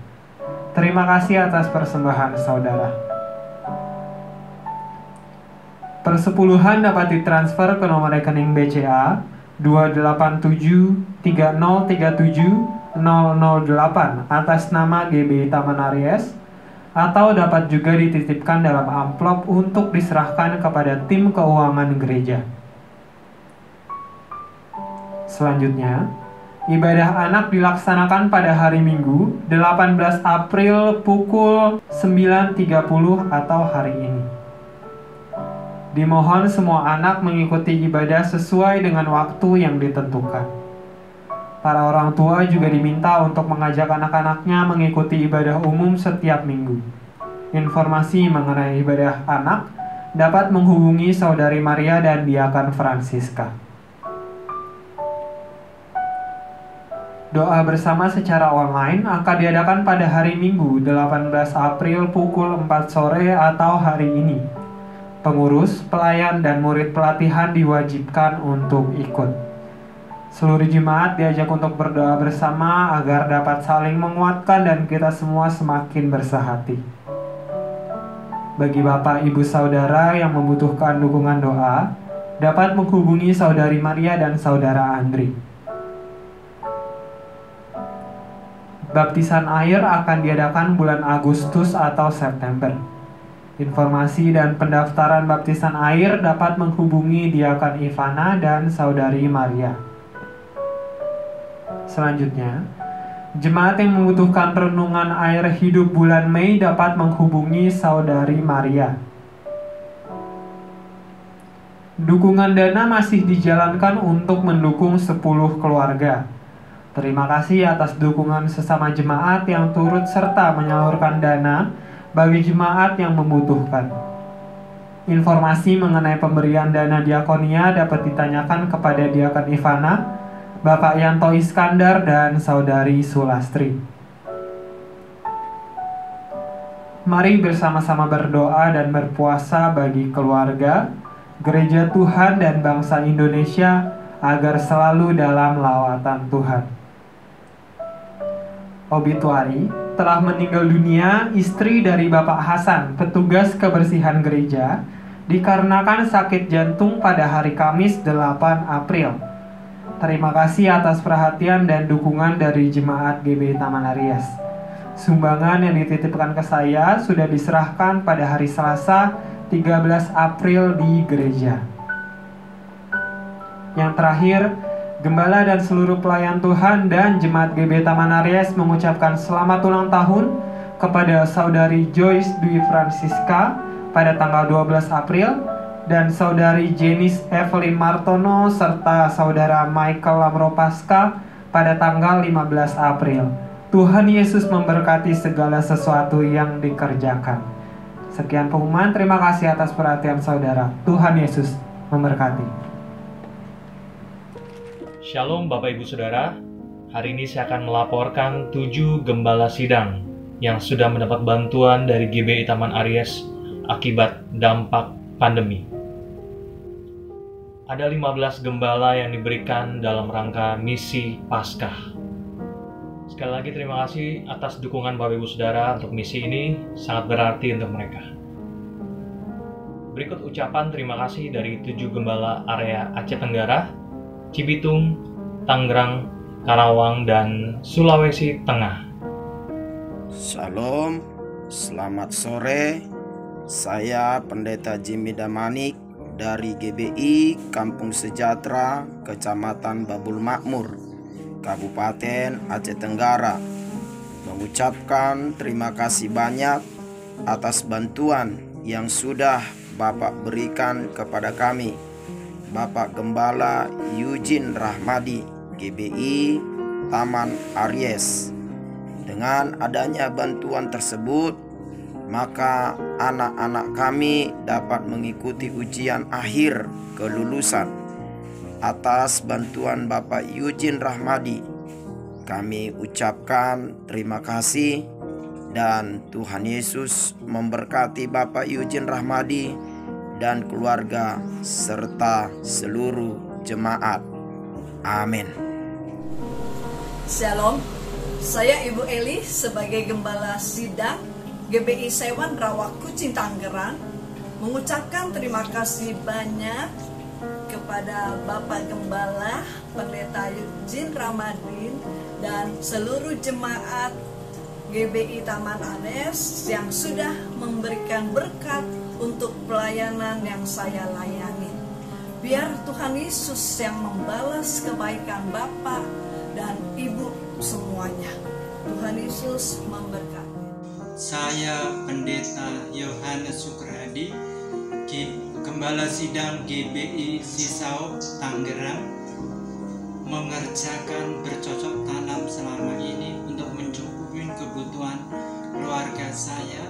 Terima kasih atas persembahan saudara. Persepuluhan dapat ditransfer ke nomor rekening BCA 28730370008 atas nama GBI Taman Aries, atau dapat juga dititipkan dalam amplop untuk diserahkan kepada tim keuangan gereja. Selanjutnya, ibadah anak dilaksanakan pada hari Minggu 18 April pukul 9.30 atau hari ini. Dimohon semua anak mengikuti ibadah sesuai dengan waktu yang ditentukan. Para orang tua juga diminta untuk mengajak anak-anaknya mengikuti ibadah umum setiap minggu. Informasi mengenai ibadah anak dapat menghubungi Saudari Maria dan Diakan Francisca. Doa bersama secara online akan diadakan pada hari Minggu 18 April pukul 4 sore atau hari ini. Pengurus, pelayan, dan murid pelatihan diwajibkan untuk ikut. Seluruh jemaat diajak untuk berdoa bersama agar dapat saling menguatkan dan kita semua semakin bersahati. Bagi Bapak, Ibu, Saudara yang membutuhkan dukungan doa, dapat menghubungi Saudari Maria dan Saudara Andri. Baptisan air akan diadakan bulan Agustus atau September. Informasi dan pendaftaran baptisan air dapat menghubungi Diakan Ivana dan Saudari Maria. Selanjutnya, jemaat yang membutuhkan renungan air hidup bulan Mei dapat menghubungi Saudari Maria. Dukungan dana masih dijalankan untuk mendukung 10 keluarga. Terima kasih atas dukungan sesama jemaat yang turut serta menyalurkan dana bagi jemaat yang membutuhkan. Informasi mengenai pemberian dana diakonia dapat ditanyakan kepada Diakan Ivana, Bapak Yanto Iskandar, dan Saudari Sulastri. Mari bersama-sama berdoa dan berpuasa bagi keluarga, gereja Tuhan, dan bangsa Indonesia agar selalu dalam lawatan Tuhan. Obituari: telah meninggal dunia istri dari Bapak Hasan, petugas kebersihan gereja, dikarenakan sakit jantung pada hari Kamis 8 April. Terima kasih atas perhatian dan dukungan dari jemaat GBI Taman Aries. Sumbangan yang dititipkan ke saya sudah diserahkan pada hari Selasa 13 April di gereja. Yang terakhir, Gembala dan seluruh pelayan Tuhan dan jemaat GBI Taman Aries mengucapkan selamat ulang tahun kepada Saudari Joyce Dwi Francisca pada tanggal 12 April dan Saudari Jenis Evelyn Martono serta Saudara Michael Lamropaska pada tanggal 15 April. Tuhan Yesus memberkati segala sesuatu yang dikerjakan. Sekian pengumuman, terima kasih atas perhatian saudara. Tuhan Yesus memberkati. Shalom Bapak Ibu Saudara, hari ini saya akan melaporkan 7 gembala sidang yang sudah mendapat bantuan dari GBI Taman Aries akibat dampak pandemi. Ada 15 gembala yang diberikan dalam rangka misi Paskah. Sekali lagi terima kasih atas dukungan Bapak Ibu Saudara untuk misi ini, sangat berarti untuk mereka. Berikut ucapan terima kasih dari 7 gembala area Aceh Tenggara, Cibitung, Tangerang, Karawang, dan Sulawesi Tengah. Shalom, selamat sore. Saya Pendeta Jimmy Damanik dari GBI Kampung Sejahtera, Kecamatan Babul Makmur, Kabupaten Aceh Tenggara, mengucapkan terima kasih banyak atas bantuan yang sudah Bapak berikan kepada kami, Bapak Gembala Eugene Rahmadi, GBI Taman Aries. Dengan adanya bantuan tersebut, maka anak-anak kami dapat mengikuti ujian akhir kelulusan. Atas bantuan Bapak Eugene Rahmadi, kami ucapkan terima kasih dan Tuhan Yesus memberkati Bapak Eugene Rahmadi dan keluarga serta seluruh jemaat. Amin. Shalom, saya Ibu Eli sebagai Gembala Sidang GBI Sewan Rawakucing Tangerang mengucapkan terima kasih banyak kepada Bapak Gembala, Pendeta Eugene Rahmadi, dan seluruh jemaat GBI Taman Aries yang sudah memberikan berkat untuk pelayanan yang saya layani. Biar Tuhan Yesus yang membalas kebaikan Bapak dan Ibu semuanya. Tuhan Yesus memberkati. Saya Pendeta Yohanes Sukradi, Gembala Sidang GBI Sisau, Tangerang, mengerjakan bercocok tanam selama ini untuk mencukupi kebutuhan keluarga saya,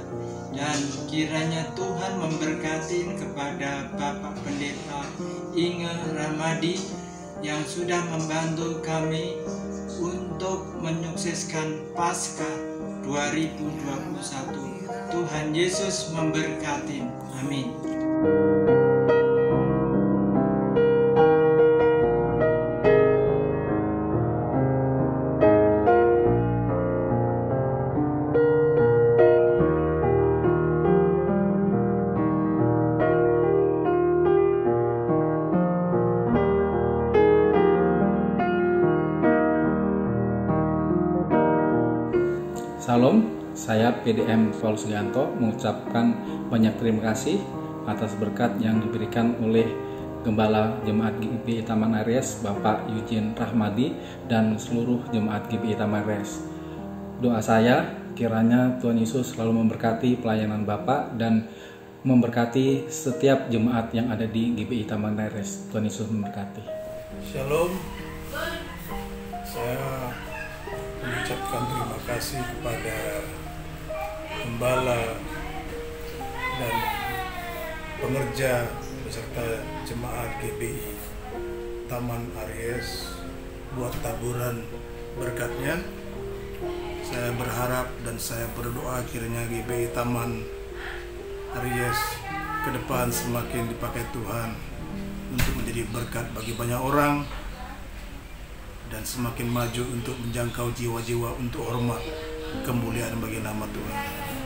dan kiranya Tuhan memberkati kepada Bapak Pendeta Inge Rahmadi yang sudah membantu kami untuk menyukseskan Paskah 2021. Tuhan Yesus memberkati. Amin. Salam, saya PDM Paul Sugianto mengucapkan banyak terima kasih atas berkat yang diberikan oleh Gembala Jemaat GBI Taman Aries Bapak Eugene Rahmadi dan seluruh Jemaat GBI Taman Aries. Doa saya kiranya Tuhan Yesus selalu memberkati pelayanan Bapak dan memberkati setiap jemaat yang ada di GBI Taman Aries. Tuhan Yesus memberkati. Shalom, saya mengucapkan terima kasih kepada Gembala dan pengerja beserta jemaat GBI Taman Aries buat taburan berkatnya. Saya berharap dan saya berdoa kiranya GBI Taman Aries ke depan semakin dipakai Tuhan untuk menjadi berkat bagi banyak orang dan semakin maju untuk menjangkau jiwa-jiwa untuk hormat kemuliaan bagi nama Tuhan.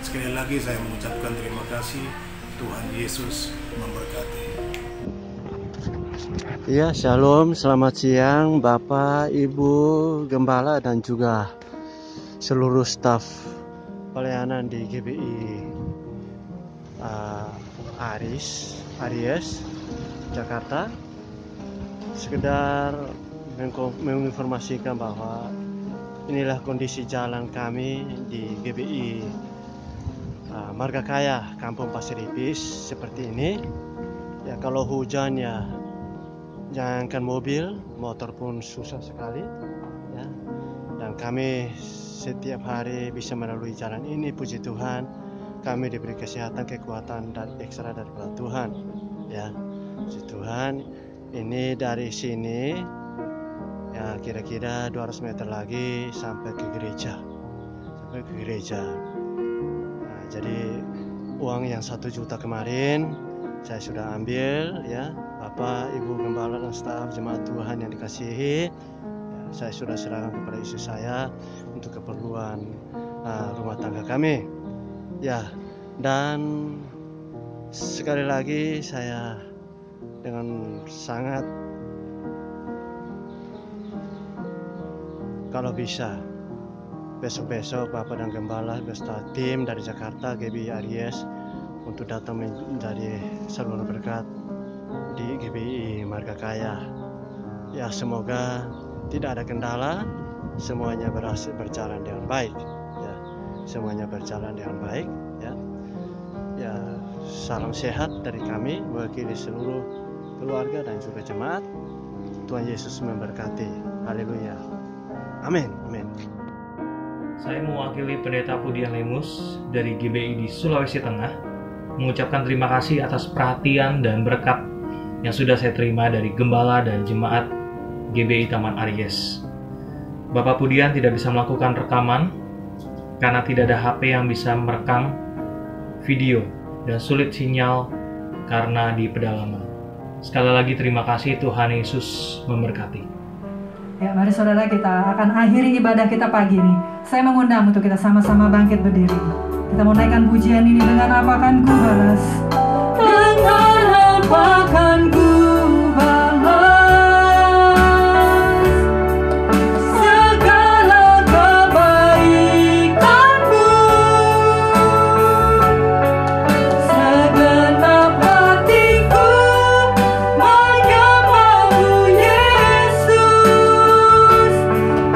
Sekali lagi saya mengucapkan terima kasih. Tuhan Yesus memberkati. Ya, shalom, selamat siang Bapak, Ibu, Gembala dan juga seluruh staf pelayanan di GBI Aries Jakarta. Sekedar menginformasikan bahwa inilah kondisi jalan kami di GBI Margakaya Kampung Pasir Ipis seperti ini. Ya, kalau hujan ya jangankan mobil, motor pun susah sekali ya. Dan kami setiap hari bisa melalui jalan ini, puji Tuhan. Kami diberi kesehatan, kekuatan dan ekstra daripada Tuhan ya. Puji Tuhan. Ini dari sini ya kira-kira 200 meter lagi sampai ke gereja. Nah, jadi uang yang 1 juta kemarin saya sudah ambil ya. Bapak, Ibu Gembala dan staf jemaat Tuhan yang dikasihi ya, saya sudah serahkan kepada istri saya untuk keperluan rumah tangga kami ya. Dan sekali lagi saya dengan sangat, kalau bisa besok-besok Bapak dan Gembala beserta tim dari Jakarta GBI Aries untuk datang menjadi saluran berkat di GBI Margakaya. Ya, semoga tidak ada kendala, semuanya berjalan dengan baik. Ya, semuanya berjalan dengan baik. Ya, ya, salam sehat dari kami mewakili seluruh keluarga dan juga jemaat. Tuhan Yesus memberkati. Haleluya. Amin. Amin. Saya mewakili Pendeta Pudian Lemus dari GBI di Sulawesi Tengah mengucapkan terima kasih atas perhatian dan berkat yang sudah saya terima dari Gembala dan jemaat GBI Taman Aries. Bapak Pudian tidak bisa melakukan rekaman karena tidak ada HP yang bisa merekam video dan sulit sinyal karena di pedalaman. Sekali lagi terima kasih, Tuhan Yesus memberkati. Ya, mari saudara, kita akan akhiri ibadah kita pagi ini. Saya mengundang untuk kita sama-sama bangkit berdiri. Kita mau naikkan pujian ini dengan Apa Akan Ku Balas. apa kan ku balas segala kebaikanmu, segenap hatiku menyembahmu Yesus,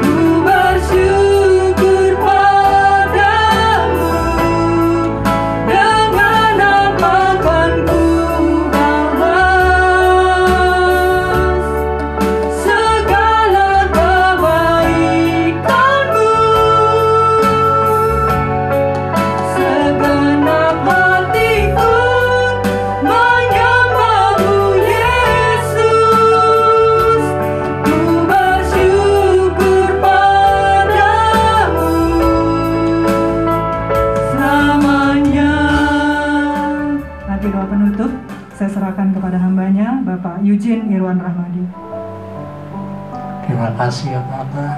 ku bersyukur padamu, dengan apa kan ku balas segala kebaikanmu, segenap hatiku menyembahmu Yesus, ku bersyukur padamu selamanya. Nanti doa penutup saya serahkan kepada hambanya Bapak Eugene Irwan Rahmadi. Terima kasih ya Bapak,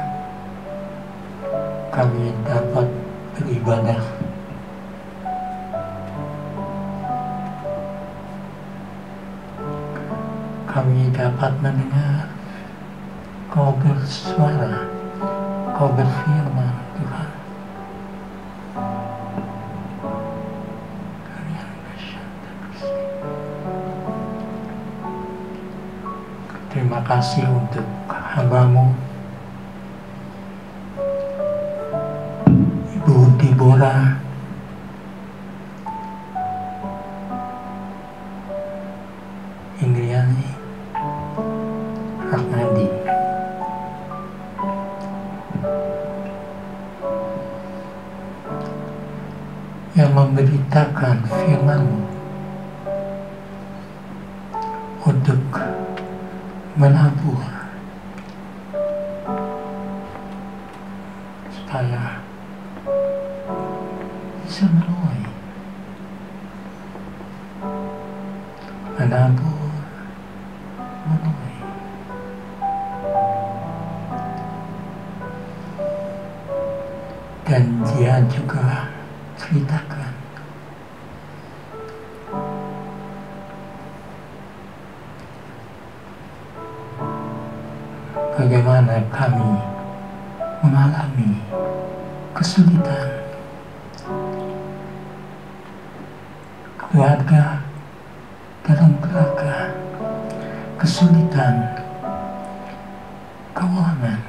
kami dapat beribadah. Kami dapat mendengar Kau bersuara, Kau berfirman Tuhan. Terima kasih untuk hamba-Mu Ibu Deborah, Indriani Rahmadi, yang memberitakan firman-Mu untuk menabur supaya bisa menuai, menabur, menuai. Dan dia juga ceritakan bagaimana kami mengalami kesulitan keluarga, dalam keluarga, kesulitan keuangan.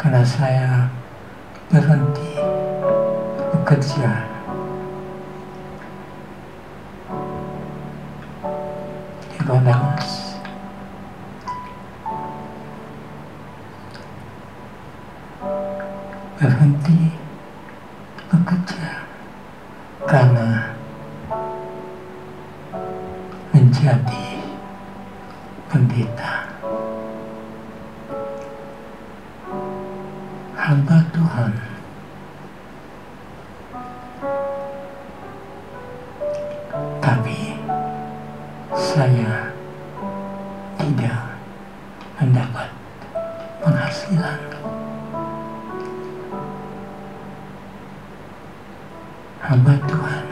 Karena saya berhenti bekerja di Rodamas, berhenti bekerja karena menjadi pendeta, hamba Tuhan. Tapi saya tidak mendapat penghasilan. Hamba Tuhan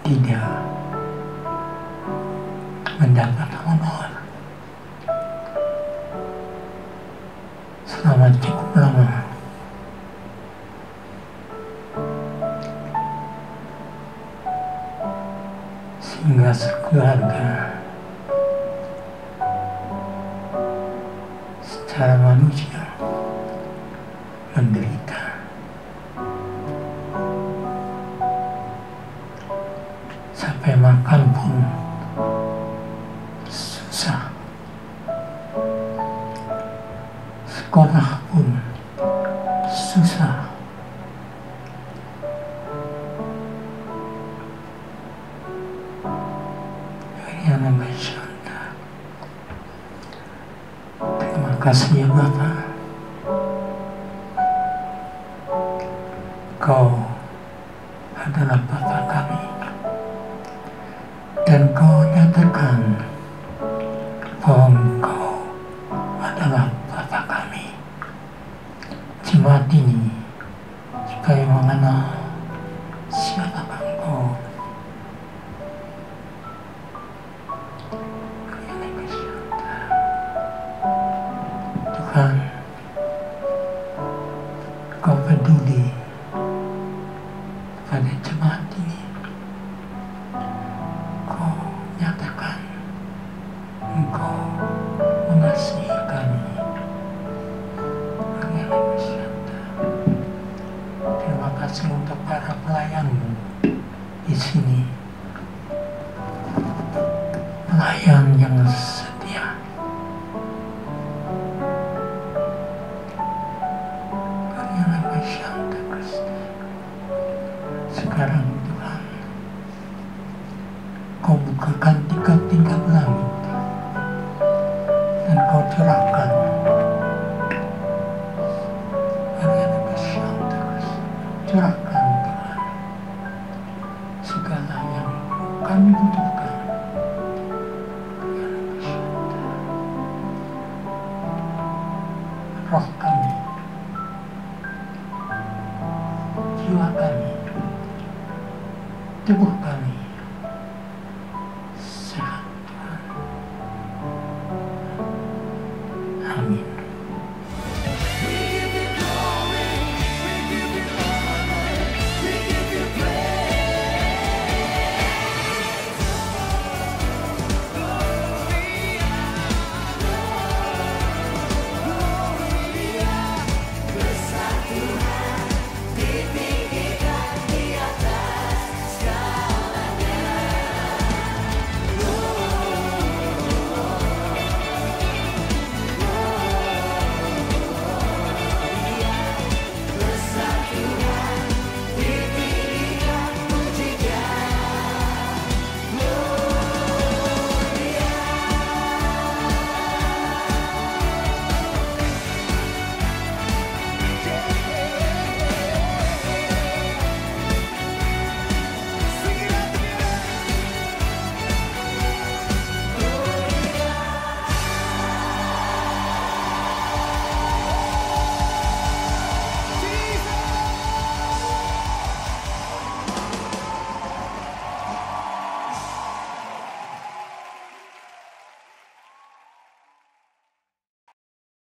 tidak mendapat honor selama cukup lama. Sehingga sekeluarga secara manusia menderita. Sampai makan pun susah, sekolah pun susah. Terima kasih ya Bapak, Kau adalah Bapa kami, dan Kau nyatakan bahwa Engkau adalah Bapa kami. Jemaat ini mengenal siapa Engkau. Tuhan, Kau peduli pada jemaat ini. Kau nyatakan Engkau mengasihi kami. Terima kasih untuk para pelayan-Mu di sini. Pelayan yang setia. Sekarang Tuhan, Kau bukakan tingkap-tingkap langit dan Kau curahkan curahkan Tuhan segala yang kami butuhkan. Roh kami, jiwa kami, tubuh